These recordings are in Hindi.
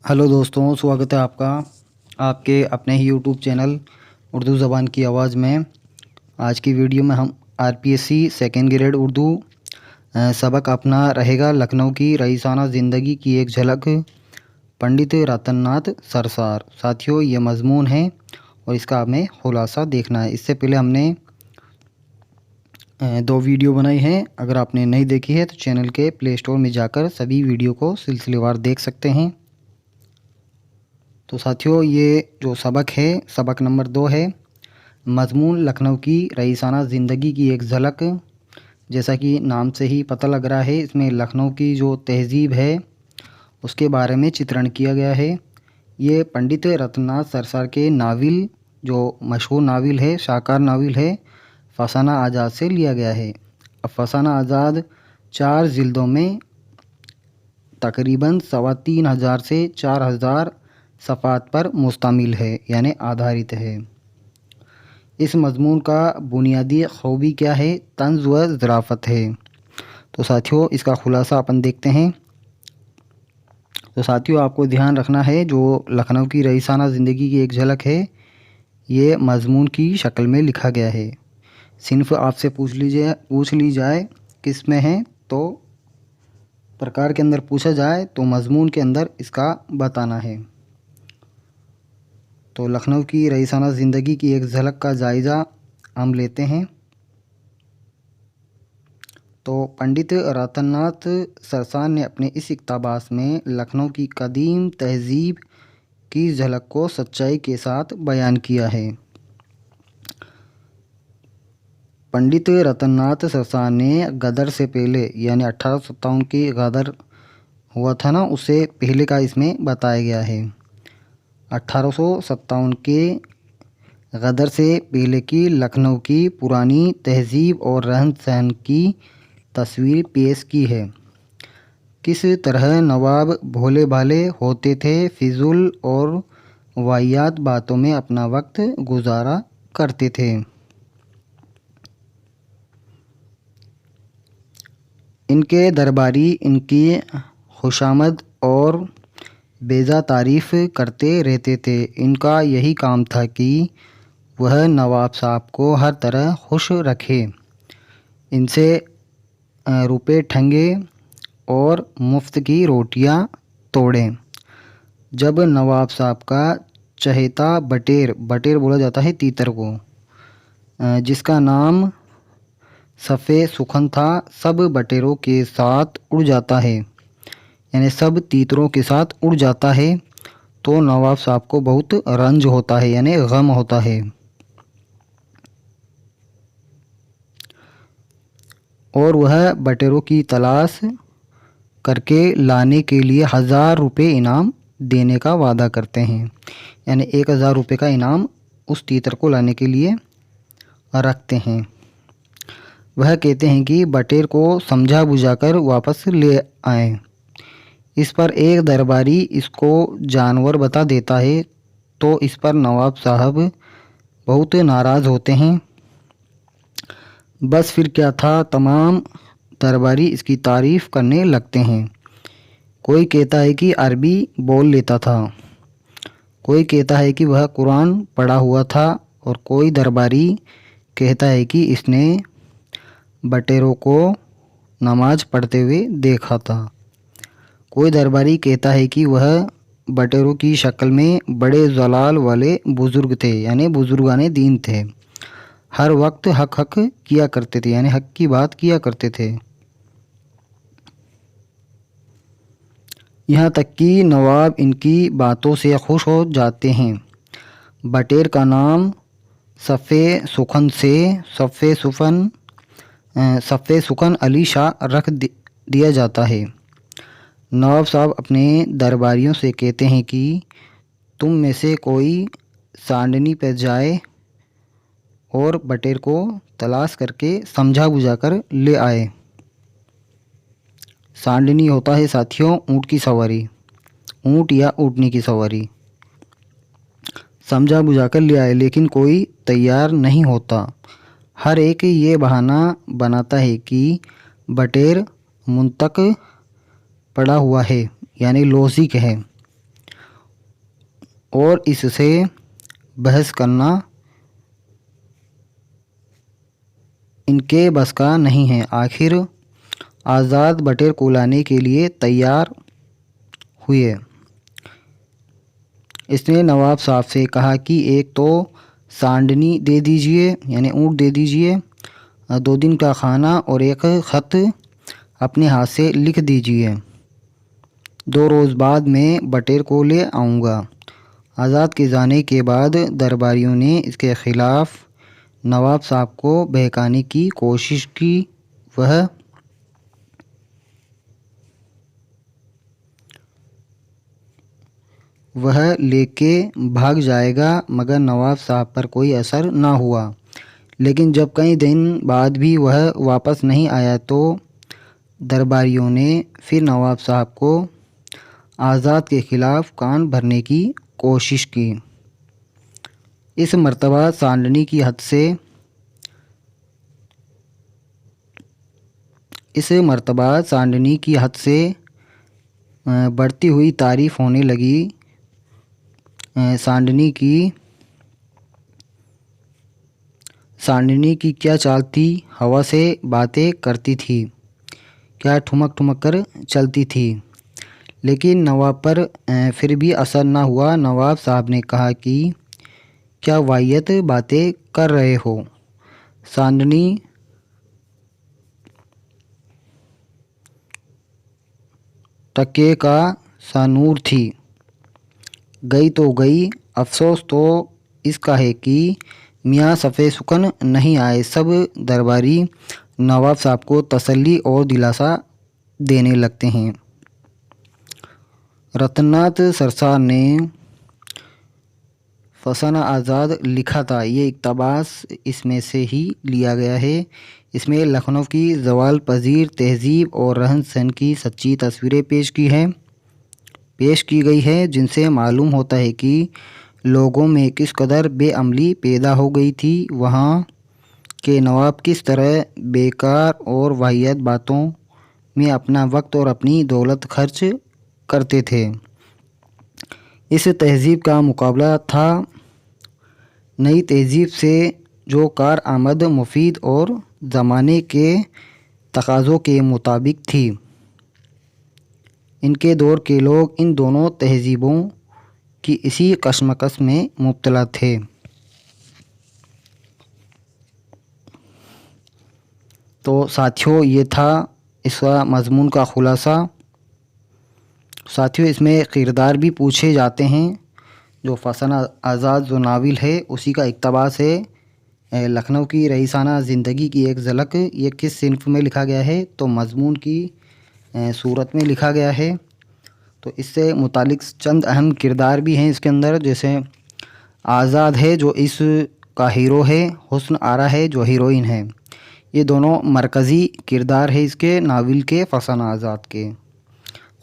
हेलो दोस्तों, स्वागत है आपका आपके अपने ही यूट्यूब चैनल उर्दू ज़बान की आवाज़ में। आज की वीडियो में हम आरपीएससी सेकेंड ग्रेड उर्दू सबक अपना रहेगा लखनऊ की रईसाना ज़िंदगी की एक झलक, पंडित रतननाथ सरसार। साथियों, ये मज़मून है और इसका हमें खुलासा देखना है। इससे पहले हमने दो वीडियो बनाई हैं। अगर आपने नहीं देखी है तो चैनल के प्ले स्टोर में जाकर सभी वीडियो को सिलसिलेवार देख सकते हैं। तो साथियों, ये जो सबक है, सबक नंबर 2 है, मज़मून लखनऊ की रईसाना ज़िंदगी की एक झलक। जैसा कि नाम से ही पता लग रहा है, इसमें लखनऊ की जो तहज़ीब है उसके बारे में चित्रण किया गया है। ये पंडित रतननाथ सरसार के नावल, जो मशहूर नावल है, शाहकार नावल है, फसाना आज़ाद से लिया गया है। अब फसाना आज़ाद 4 जिल्दों में तकरीबन 3,500 से 4,000 सफ़ात पर मुश्तमिल है, यानी आधारित है। इस मज़मून का बुनियादी खूबी क्या है? तंज़ व ज़राफ़त है। तो साथियों, इसका खुलासा अपन देखते हैं। तो साथियों, आपको ध्यान रखना है, जो लखनऊ की रईसाना ज़िंदगी की एक झलक है, ये मज़मून की शक्ल में लिखा गया है। सिन्फ़ आपसे पूछ ली जाए किस में है, तो प्रकार के अंदर पूछा जाए तो मज़मून के अंदर इसका बताना है। तो लखनऊ की रईसाना ज़िंदगी की एक झलक का जायज़ा हम लेते हैं। तो पंडित रतननाथ सरसार ने अपने इस इक़्तिबास में लखनऊ की कदीम तहज़ीब की झलक को सच्चाई के साथ बयान किया है। पंडित रतननाथ सरसार ने गदर से पहले, यानी 1857 की गदर हुआ था ना, उससे पहले का इसमें बताया गया है। 1857 के गदर से पहले की लखनऊ की पुरानी तहज़ीब और रहन सहन की तस्वीर पेश की है। किस तरह नवाब भोले भाले होते थे, फिजूल और वाहियात बातों में अपना वक्त गुजारा करते थे। इनके दरबारी इनकी खुशामद और बेजा तारीफ़ करते रहते थे। इनका यही काम था कि वह नवाब साहब को हर तरह खुश रखे, इनसे रुपए ठंगे और मुफ्त की रोटियां तोड़ें। जब नवाब साहब का चहेता बटेर बोला जाता है तीतर को, जिसका नाम सफ़े सुखन था, सब बटेरों के साथ उड़ जाता है, यानी सब तीतरों के साथ उड़ जाता है, तो नवाब साहब को बहुत रंज होता है, यानी गम होता है। और वह बटेरों की तलाश करके लाने के लिए 1,000 रुपये इनाम देने का वादा करते हैं, यानी 1,000 रुपये का इनाम उस तीतर को लाने के लिए रखते हैं। वह कहते हैं कि बटेर को समझा बुझाकर वापस ले आएं। इस पर एक दरबारी इसको जानवर बता देता है, तो इस पर नवाब साहब बहुत नाराज़ होते हैं। बस फिर क्या था, तमाम दरबारी इसकी तारीफ़ करने लगते हैं। कोई कहता है कि अरबी बोल लेता था, कोई कहता है कि वह कुरान पढ़ा हुआ था, और कोई दरबारी कहता है कि इसने बटेरों को नमाज पढ़ते हुए देखा था। कोई दरबारी कहता है कि वह बटेरों की शक्ल में बड़े जलाल वाले बुज़ुर्ग थे, यानी बुज़ुर्गाने दीन थे, हर वक्त हक हक किया करते थे, यानी हक की बात किया करते थे। यहाँ तक कि नवाब इनकी बातों से खुश हो जाते हैं। बटेर का नाम सफ़े सुखन अली शाह रख दिया जाता है। नवाब साहब अपने दरबारियों से कहते हैं कि तुम में से कोई सांडनी पर जाए और बटेर को तलाश करके समझा बुझाकर ले आए। सांडनी होता है साथियों ऊँट की सवारी, ऊँट या ऊँटनी की सवारी। समझा बुझाकर ले आए, लेकिन कोई तैयार नहीं होता। हर एक ये बहाना बनाता है कि बटेर मुंतक पड़ा हुआ है, यानी लोसिक है। और इससे बहस करना इनके बस का नहीं है। आखिर आज़ाद बटेर को लाने के लिए तैयार हुए। इसने नवाब साहब से कहा कि एक तो सांडनी दे दीजिए, यानी ऊँट दे दीजिए, 2 दिन का खाना और एक ख़त अपने हाथ से लिख दीजिए। 2 रोज़ बाद मैं बटेर को ले आऊँगा। आज़ाद के जाने के बाद दरबारियों ने इसके ख़िलाफ़ नवाब साहब को बहकाने की कोशिश की। वह लेके भाग जाएगा, मगर नवाब साहब पर कोई असर न हुआ। लेकिन जब कई दिन बाद भी वह वापस नहीं आया तो दरबारियों ने फिर नवाब साहब को आज़ाद के ख़िलाफ़ कान भरने की कोशिश की। इस मर्तबा सांडनी की हद से बढ़ती हुई तारीफ़ होने लगी। सांडनी की क्या चाल थी, हवा से बातें करती थी, क्या ठुमक ठुमक कर चलती थी। लेकिन नवाब पर फिर भी असर न हुआ। नवाब साहब ने कहा कि क्या वाहियत बातें कर रहे हो। सांडनी टके का सानूर थी, गई तो गई, अफसोस तो इसका है कि मियाँ सफ़े सुकन नहीं आए। सब दरबारी नवाब साहब को तसल्ली और दिलासा देने लगते हैं। रतननाथ सरसार ने फसाना आज़ाद लिखा था, ये इक़्तिबास इसमें से ही लिया गया है। इसमें लखनऊ की ज़वाल पजीर तहज़ीब और रहन सहन की सच्ची तस्वीरें पेश की गई है, जिनसे मालूम होता है कि लोगों में किस कदर बेअमली पैदा हो गई थी। वहाँ के नवाब किस तरह बेकार और वाहियात बातों में अपना वक्त और अपनी दौलत खर्च करते थे। इस तहज़ीब का मुकाबला था नई तहज़ीब से, जो कार आमद, मुफीद और ज़माने के तकाज़ों के मुताबिक थी। इनके दौर के लोग इन दोनों तहज़ीबों की इसी कशमकश में मुब्तला थे। तो साथियों, ये था इसका मज़मून का ख़ुलासा। साथियों, इसमें किरदार भी पूछे जाते हैं। जो फसाना आज़ाद जो नावल है उसी का इक़्तिबास है। लखनऊ की रईसाना ज़िंदगी की एक झलक, ये किस सिन्फ़ में लिखा गया है, तो मज़मून की सूरत में लिखा गया है। तो इससे मुतालिक चंद अहम किरदार भी हैं इसके अंदर, जैसे आज़ाद है जो इस का हीरो है, हुस्न आरा है जो हीरोइन है। ये दोनों मरकज़ी किरदार है इसके नावल के फसाना आज़ाद के।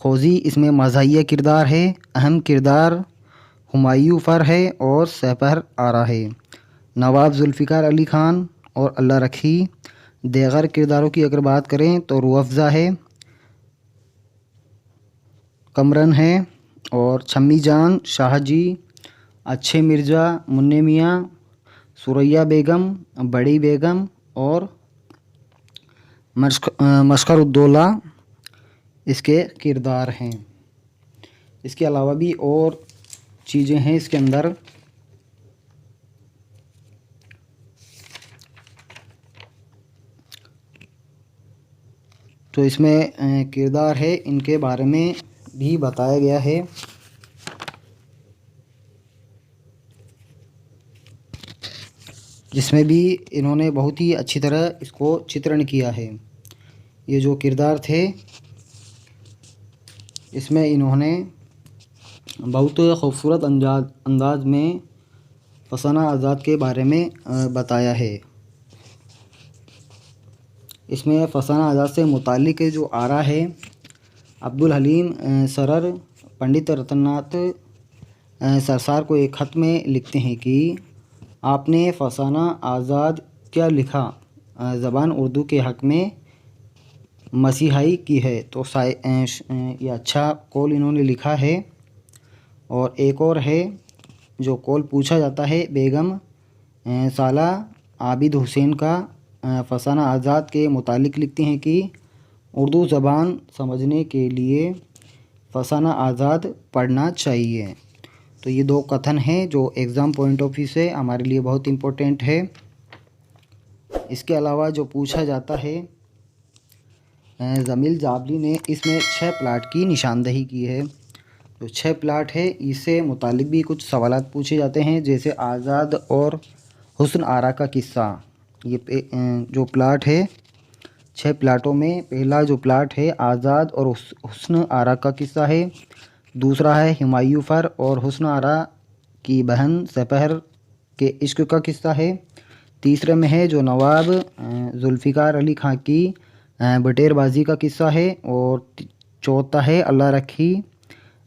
खोजी इसमें मज़ाहिया किरदार है। अहम किरदार हुमायूं फ़र है और सैफर आरा है। नवाब जुल्फ़िकार अली ख़ान और अल्लाह रखी। दीगर किरदारों की अगर बात करें तो रूह अफ़ज़ा है, कमरन है और छम्मी जान, शाहजी, अच्छे मिर्ज़ा, मुन्ने मियाँ, सुरैया बेगम, बड़ी बेगम और मशकर-उद-दौला इसके किरदार हैं। इसके अलावा भी और चीज़ें हैं इसके अंदर। तो इसमें किरदार है, इनके बारे में भी बताया गया है। जिसमें भी इन्होंने बहुत ही अच्छी तरह इसको चित्रण किया है। ये जो किरदार थे इसमें इन्होंने बहुत खूबसूरत अंदाज में फसाना आज़ाद के बारे में बताया है। इसमें फसाना आज़ाद से मुतालिक जो आरा है, अब्दुल हलीम सरर पंडित रतननाथ सरसार को एक ख़त में लिखते हैं कि आपने फसाना आज़ाद क्या लिखा, ज़बान उर्दू के हक़ में मसीहाई की है। तो ये अच्छा कौल इन्होंने लिखा है। और एक और है जो कौल पूछा जाता है बेगम साला आबिद हुसैन का फसाना आज़ाद के मुतालिक लिखती हैं कि उर्दू ज़बान समझने के लिए फसाना आज़ाद पढ़ना चाहिए। तो ये 2 कथन हैं जो एग्ज़ाम पॉइंट ऑफ व्यू से हमारे लिए बहुत इम्पोर्टेंट है। इसके अलावा जो पूछा जाता है जमील जाबली ने इसमें 6 प्लाट की निशानदही की है। जो 6 प्लाट है इससे मुतालिक भी कुछ सवालात पूछे जाते हैं, जैसे आज़ाद और हुस्न आरा का किस्सा। ये जो प्लाट है 6 प्लाटों में पहला जो प्लाट है आज़ाद और हुस्न आरा का किस्सा है। दूसरा है हुमायूं फर और हुस्न आरा की बहन सपहर के इश्क का किस्सा है। तीसरे में है जो नवाब जुल्फ़िकार अली खां की बटेरबाजी का किस्सा है। और चौथा है अल्लाह रखी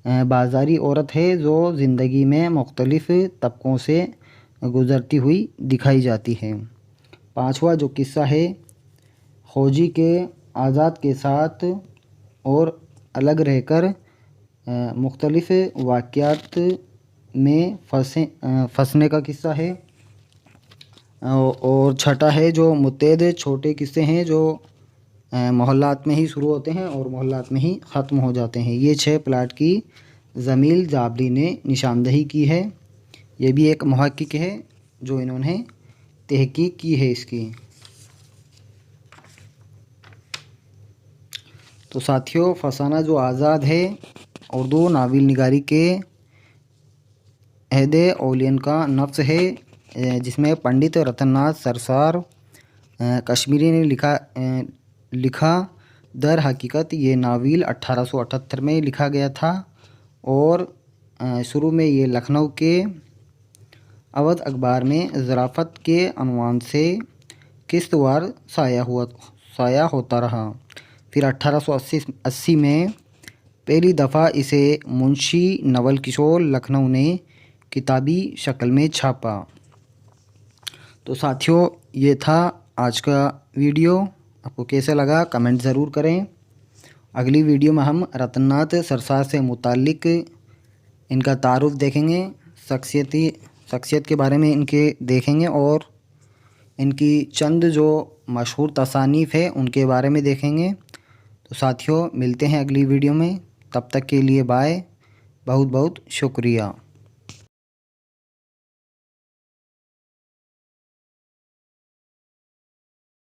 बाज़ारी औरत है जो ज़िंदगी में मुख्तलिफ़ तबकों से गुज़रती हुई दिखाई जाती है। पांचवा जो किस्सा है खोजी के आज़ाद के साथ और अलग रहकर मुख्तलिफ़ वाक़यात में फंसने का किस्सा है। और छठा है जो मुत्तैद छोटे किस्से हैं जो मोहल्लात में ही शुरू होते हैं और मोहल्लात में ही ख़त्म हो जाते हैं। ये 6 प्लाट की जमील जाबली ने निशानदही की है। ये भी एक मुहक्किक है जो इन्होंने तहकीक की है इसकी। तो साथियों, फसाना जो आज़ाद है उर्दू नावल निगारी के अहद औलियन का नफ्स है, जिसमें पंडित रतननाथ सरसार कश्मीरी ने लिखा। दर हकीकत ये नावल 1878 में लिखा गया था और शुरू में ये लखनऊ के अवध अखबार में ज़राफ़त के अनवान से किस्तवार शाया होता रहा। फिर 1880 में पहली दफ़ा इसे मुंशी नवल किशोर लखनऊ ने किताबी शक्ल में छापा। तो साथियों, ये था आज का वीडियो। आपको कैसा लगा कमेंट ज़रूर करें। अगली वीडियो में हम रतननाथ सरसार से मुतालिक इनका तारुफ देखेंगे, शख्सियत के बारे में इनके देखेंगे और इनकी चंद जो मशहूर तसानीफ़ है उनके बारे में देखेंगे। तो साथियों, मिलते हैं अगली वीडियो में। तब तक के लिए बाय। बहुत बहुत शुक्रिया।